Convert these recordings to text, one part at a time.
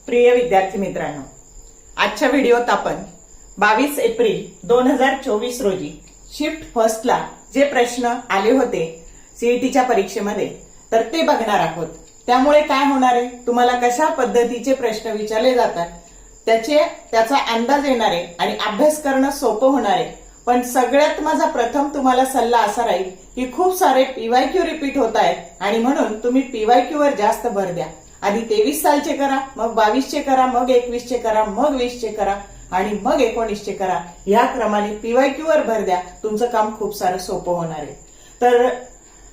प्रिय विद्यार्थी मित्रांनो, आजच्या व्हिडिओत आपण 22 एप्रिल 2024 रोजी शिफ्ट फर्स्टला जे प्रश्न आले होते सीईटीच्या परीक्षेमध्ये तर ते बघणार आहोत। त्यामुळे काय होणार आहे, तुम्हाला कशा पद्धतीचे प्रश्न विचारले जातात त्याचा अंदाज येणार आहे आणि अभ्यास करणं सोपं होणार आहे। पण सगळ्यात माझा प्रथम तुम्हाला सल्ला असा राहील की खूप सारे पीवायक्यू रिपीट होत आहेत आणि म्हणून तुम्ही पीवायक्यू वर जास्त भर द्या। आधी 23 सालचे करा, मग 22 चे करा, मग 21 चे करा, मग 20 चे करा आणि मग 19 चे करा। या क्रमाने पीवायक्यू वर भर द्या, तुमचं काम खूप सारं सोपं होणार आहे। तर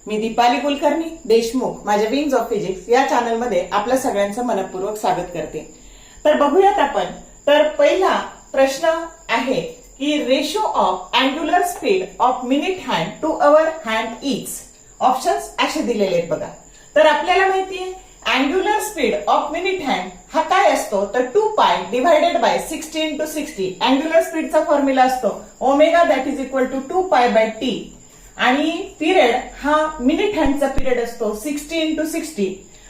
मी दीपाली कुलकर्णी देशमुख माझ्या विंग्स ऑफ फिजिक्स या चॅनलमध्ये आपल्या सगळ्यांचं मनपूर्वक स्वागत करते। तर बघूयात आपण। तर पहिला प्रश्न आहे की ratio of angular speed of minute hand to hour hand is. Options असे दिलेले आहेत बघा। तर आपल्याला माहितीये angular speed of minute hand हा काय असतो, तर 2 pi divided by 60 into 60। Angular स्पीडचा फॉर्म्युला असतो omega that is equal to 2 pi by T आणि पिरियड हा मिनिट हँडचा पिरियड असतो 60 into 60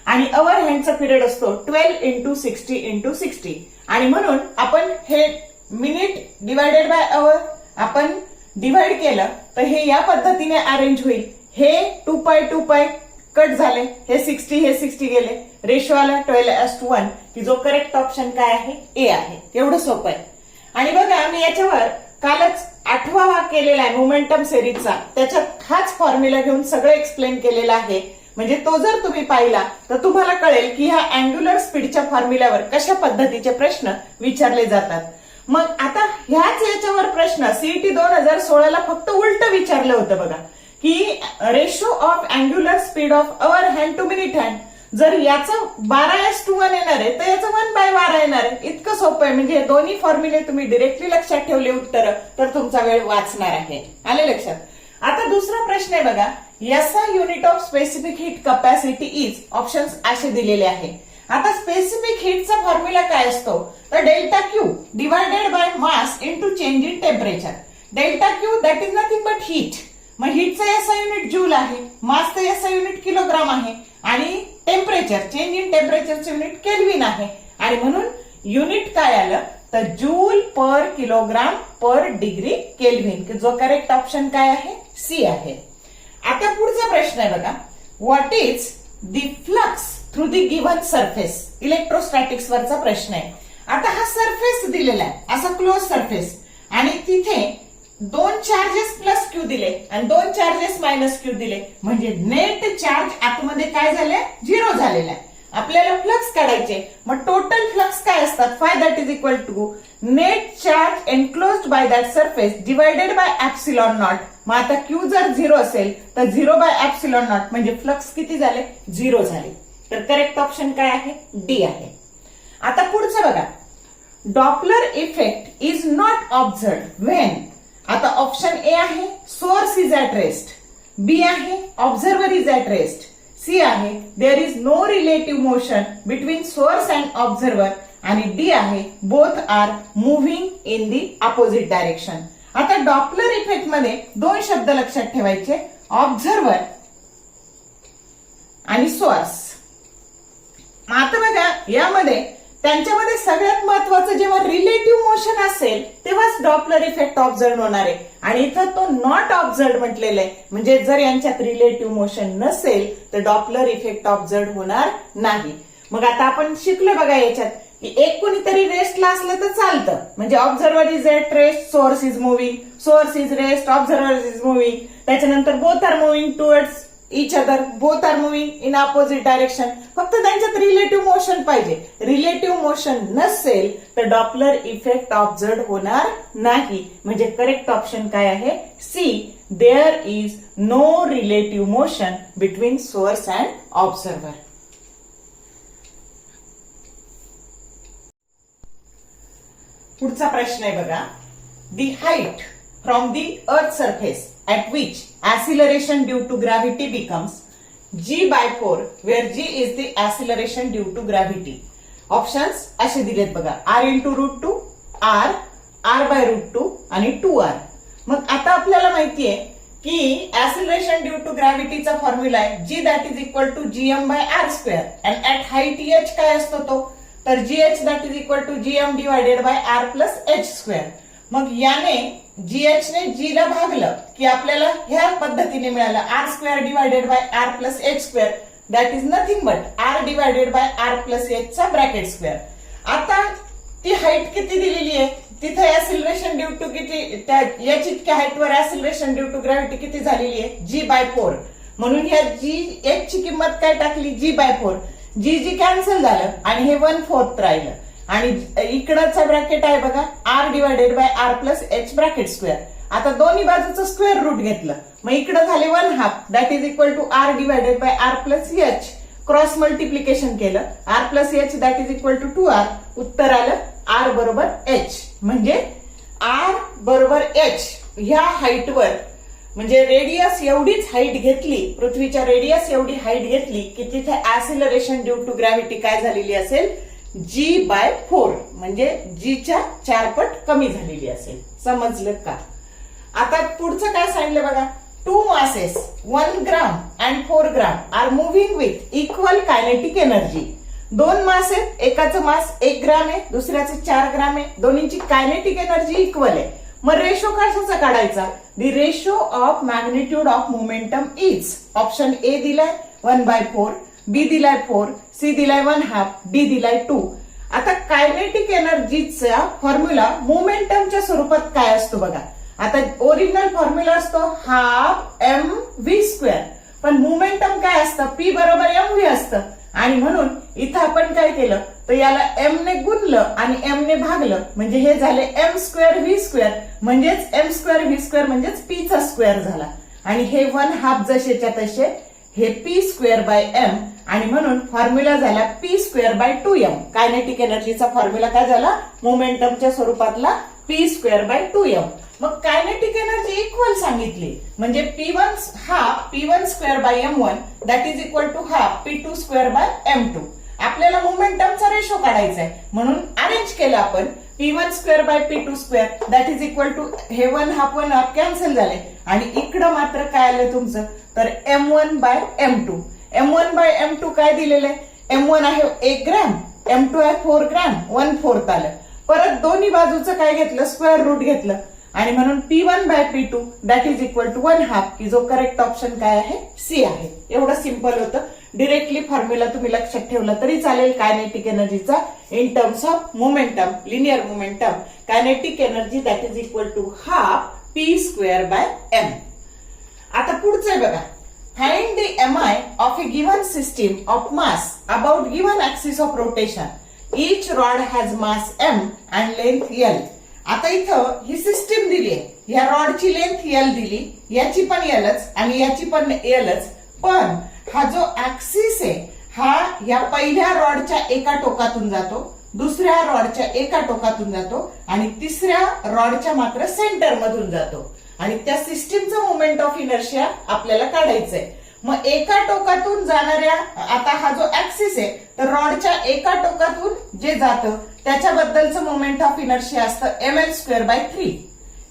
आणि अवर हँडचा पिरियड असतो 12 into 60 into 60 आणि म्हणून आपण हे मिनिट डिवाइडेड बाय अवर आपण डिवाइड केलं तर हे या पद्धतीने अरेंज होईल। हे 2 पाय कट झाले, हे 60 गेले, रेशो आला 12:1 की जो करेक्ट ऑप्शन काय आहे, ए आहे। एवढं सोपं आहे। आणि बघा मी याच्यावर कालच 8वा भाग केलेला आहे मोमेंटम सिरीजचा, त्याच्यात हाच फॉर्म्युला घेऊन सगळं एक्सप्लेन केलेला आहे। म्हणजे तो जर तुम्ही पाहिला तर तुम्हाला कळेल की ह्या अँग्युलर स्पीडच्या फॉर्म्युल्यावर कशा पद्धतीचे प्रश्न विचारले जातात। मग आता ह्याच याच्यावर प्रश्न सीईटी 2016ला फक्त उलट विचारलं होतं बघा की ratio of angular speed of hour hand to minute hand, जर याचं 12:1 येणार आहे तर याचं 1/12 येणार आहे। इतकं सोपं आहे। म्हणजे दोन्ही फॉर्म्युले तुम्ही डिरेक्टली लक्षात ठेवले उत्तर तर तुमचा वेळ वाचणार आहे। आले लक्षात। आता दुसरा प्रश्न आहे बघा, SI unit of specific heat capacity is. Options असे दिलेले आहे। आता स्पेसिफिक हीटचा फॉर्म्युला काय असतो, तर delta Q divided by mass into change in temperature. Delta Q that is nothing but heat. मग हीटचा एसआय युनिट जूल आहे, मासचा एसआय युनिट किलोग्राम आहे आणि टेम्परेचर चेंज इन टेम्परेचरचे युनिट केल्विन आहे आणि म्हणून युनिट काय आलं तर joule per kilogram per degree kelvin, जो करेक्ट ऑप्शन काय आहे, सी आहे। आता पुढचा प्रश्न आहे बघा, what is the flux through the given surface. Electrostatics वरचा प्रश्न आहे। आता हा सरफेस दिलेला आहे, असा क्लोज सरफेस आणि तिथे 2 चार्जेस प्लस क्यू दिले आणि 2 चार्जेस मायनस क्यू दिले, म्हणजे नेट चार्ज आतमध्ये काय झाले, 0 झालेला आहे। आपल्याला फ्लक्स काढायचे, मग टोटल फ्लक्स काय असतात, phi that is equal to net charge enclosed by that surface divided by epsilon naught. मग आता क्यू जर 0 असेल तर 0 बाय एप्सिलॉन नॉट म्हणजे फ्लक्स किती झाले, 0 झाले। तर करेक्ट ऑप्शन काय आहे, डी आहे। आता पुढचं बघा, Doppler effect is not observed when. आता ऑप्शन ए आहे source is at rest, B आहे observer is at rest, C आहे there is no relative motion between source and observer आणि डी आहे both are moving in the opposite direction. आता Doppler effect मध्ये 2 शब्द लक्षात ठेवायचे, ऑब्झर्वर आणि सोर्स। आता बघा यामध्ये त्यांच्यामध्ये सगळ्यात महत्वाचं जेव्हा रिलेटिव्ह मोशन असेल तेव्हाच डॉपलर इफेक्ट ऑब्झर्व होणार आहे आणि इथं तो नॉट ऑब्झर्व म्हटलेलं आहे। म्हणजे जर यांच्यात रिलेटिव्ह मोशन नसेल तर डॉपलर इफेक्ट ऑब्झर्व होणार नाही। मग आता आपण शिकलो बघा याच्यात की एक कोणीतरी रेस्टला असलं तर चालतं, म्हणजे observer is at rest, source is moving, source is rest, observer is moving, त्याच्यानंतर both are moving towards each other, both are moving in opposite direction. फक्त त्यांच्यात रिलेटिव्ह मोशन पाहिजे। रिलेटिव्ह मोशन नसेल तर डॉपलर इफेक्ट ऑब्झर्व होणार नाही, म्हणजे correct option काय आहे, C there is no relative motion between source and observer. पुढचा प्रश्न आहे बघा, the height from the earth surface at which acceleration due to gravity becomes g/4 where g is the acceleration due to gravity। Options असे दिलेत बघा, r into √2, r by √2 आणि 2r। मग आता आपल्याला माहितीये की acceleration due to gravityचा फॉर्म्युला आहे g that is equal to gm by r square and at height h काय असतो तो तर GH that is equal to GM divided by R plus H square. मग याने GH ने G ला भागलं की आपल्याला ह्या पद्धतीने मिळालं R square divided by R plus H square that is nothing but R divided by R plus H चा ब्रॅकेट स्क्वेअर. आता ती हाईट किती दिलेली आहे, तिथे ऍसिलरेशन ड्यू टू किती, याची इतक्या हाईटवर ऍसिलरेशन ड्यू टू ग्रॅव्हिटी किती झालेली आहे, G/4. म्हणून ह्या GH ची किंमत काय टाकली, G/4. G कॅन्सल झालं आणि हे 1/4 राहिलं. आणि इकडचा ब्रॅकेट आहे बघा R divided by R plus H bracket square. आता दोन्ही बाजूचं स्क्वेअर रूट घेतलं, मग इकडे झाले 1/2 that is equal to R divided by R plus H. Cross multiplication केलं, R plus H that is equal to 2R. उत्तर आलं R बरोबर H. म्हणजे R बरोबर H ह्या हाईटवर, म्हणजे रेडियस एवढीच हाईट घेतली, पृथ्वीच्या रेडियस एवढी हाईट घेतली की तिथे ऍसिलरेशन ड्यू टू ग्रॅव्हिटी काय झालेली असेल, G/4. म्हणजे Gच्या 4 पट कमी झालेली असेल. समजलं का? आता पुढचं काय सांगितलं बघा, 2 masses 1 gram and 4 gram are moving with equal kinetic energy. 2 मास आहेत, एकाचं मास 1 ग्राम आहे, दुसऱ्याचं 4 ग्राम आहे, दोन्हीची कायनेटिक एनर्जी इक्वल आहे. मग रेशो कशाचा काढायचा, the ratio of magnitude of momentum is. Option A दिलाय 1/4, बी दिलाय 4, सी दिलाय 1/2, डी दिलाय 2. आता कायनेटिक एनर्जीचा फॉर्म्युला मोमेंटमच्या स्वरूपात काय असतो बघा. आता ओरिजिनल फॉर्म्युला असतो हाफ mv स्क्वेअर, पण मोमेंटम काय असतं, P बरोबर mv असतं. आणि म्हणून इथं आपण काय केलं, तर याला m ने गुणलं आणि m ने भागलं, म्हणजे हे झाले m स्क्वेअर व्ही स्क्वेअर. म्हणजेच m स्क्वेअर व्ही स्क्वेअर म्हणजेच p चा स्क्वेअर झाला. आणि हे 1/2 जसेच्या तसे हे p स्क्वेअर बाय m. आणि म्हणून फॉर्म्युला झाला p square by 2m. Kinetic एनर्जीचा फॉर्म्युला काय झाला, मोमेंटमच्या स्वरूपातला p स्क्वेअर बाय 2m. मग कायनेटिक एनर्जी इक्वल सांगितली, म्हणजे P1 half P1 square by M1 that is equal to half P2 square by M2. आपल्याला मोमेंटमचा रेशो काढायचा आहे, म्हणून अरेंज केलं आपण P1 square by P2 square that is equal to हे 1/2 कॅन्सल झाले. आणि इकडं मात्र काय आलं तुमचं, तर M1 bye M2. M1 bye M2 काय दिलेलं आहे, M1 आहे 1 ग्रॅम, M2 आहे 4 ग्रॅम, 1/4 आलं. परत दोन्ही बाजूचं काय घेतलं, स्क्वेअर रूट घेतलं. आणि म्हणून P1 by P2 that is equal to 1/2, की जो करेक्ट ऑप्शन काय आहे, सी आहे. एवढं सिंपल होतं. डिरेक्टली फॉर्म्युला तुम्ही लक्षात ठेवला तरी चालेल कायनेटिक एनर्जीचा in terms of momentum, linear momentum. Kinetic energy that is equal to half P square by M. आता पुढचं बघा, find the MI of a given system of mass about given axis of rotation. Each rod has mass M and length L. आता इथं ही system दिली आहे, या रॉडची length L दिली, याची पण Lच आणि याची पण Lच. पण हा जो ऍक्सिस आहे हा या पहिल्या रॉडच्या एका टोकातून जातो, दुसऱ्या रॉडच्या एका टोकातून जातो आणि तिसऱ्या रॉडच्या मात्र सेंटर मधून जातो. आणि त्या सिस्टीमचं मोमेंट ऑफ इनर्शिया आपल्याला काढायचंय. मग एका टोकातून जाणाऱ्या, आता हा जो ऍक्सिस आहे तर रॉडच्या एका टोकातून जे जातं त्याच्याबद्दलचं मोमेंट ऑफ इनर्शिया असतं ml स्क्वेअर बाय 3.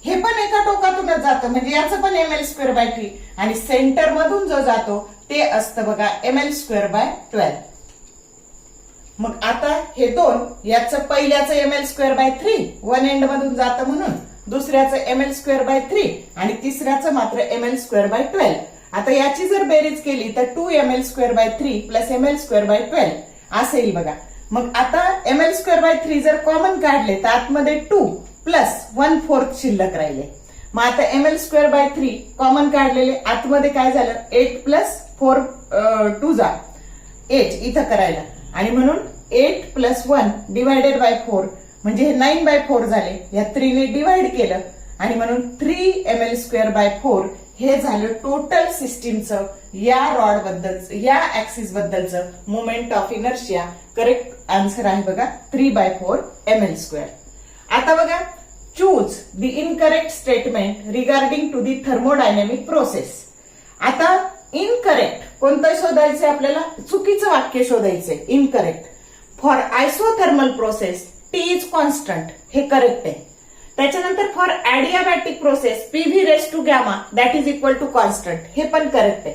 हे पण एका टोकातूनच जातं, म्हणजे याचं पण ml स्क्वेअर बाय 3. आणि सेंटर मधून जो जातो ते असतं बघा ml स्क्वेअर बाय 12. मग आता हे दोन, याचं पहिल्याचं ml square by 3 one end मधून जातं म्हणून, दुसऱ्याचं ml स्क्वेअर बाय 3 आणि तिसऱ्याचं मात्र ml स्क्वेअर बाय 12. आता याची जर बेरीज केली तर 2ml square by 3 plus ml square by 12 असं येईल बघा. मग आता ml स्क्वेअर बाय 3 जर कॉमन काढले तर आतमध्ये 2 प्लस 1/4 शिल्लक राहिले. मग आता ml स्क्वेअर बाय 3 कॉमन काढलेले, आतमध्ये काय झालं 8 प्लस 4 2 जा 8 इथं करायला. आणि म्हणून 8 प्लस 1 डिवायडेड बाय 4 म्हणजे हे 9/4 झाले. या 3 ने डिवाइड केलं आणि म्हणून 3 ml स्क्वेअर बाय 4 हे झालं टोटल सिस्टीमचं या रॉड बद्दलचं, या ऍक्सिस बद्दलचं moment of inertia. Correct answer आहे बघा 3/4 ml स्क्वेअर. आता बघा, choose the incorrect statement regarding to the thermodynamic process. आता इनकरेक्ट कोणतं शोधायचंय आपल्याला, चुकीचं वाक्य शोधायचंय. Incorrect for isothermal process T is constant, हे करेक्ट आहे. त्याच्यानंतर for adiabatic process PV raise to gamma that is equal to constant, हे पण करेक्ट आहे.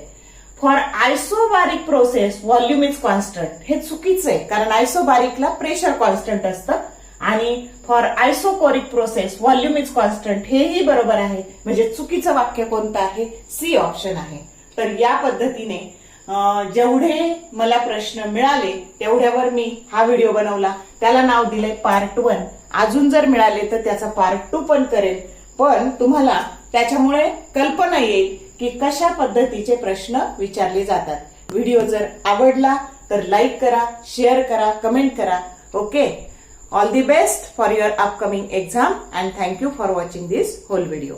For isobaric process volume is constant, हे चुकीचं आहे, कारण आयसोबारिकला प्रेशर कॉन्स्टंट असतं आणि for isochoric process volume is constant हेही बरोबर आहे. म्हणजे चुकीचं वाक्य कोणतं आहे? सी ऑप्शन आहे. तर या पद्धतीने जेवढे मला प्रश्न मिळाले तेवढ्यावर मी हा व्हिडिओ बनवला. त्याला नाव दिलंय पार्ट 1. अजून जर मिळाले तर त्याचा पार्ट 2 पण करेल. पण तुम्हाला त्याच्यामुळे कल्पना येईल की कशा पद्धतीचे प्रश्न विचारले जातात. व्हिडिओ जर आवडला तर लाईक करा, शेअर करा, कमेंट करा. Okay, all the best for your upcoming exam and thank you for watching this whole video.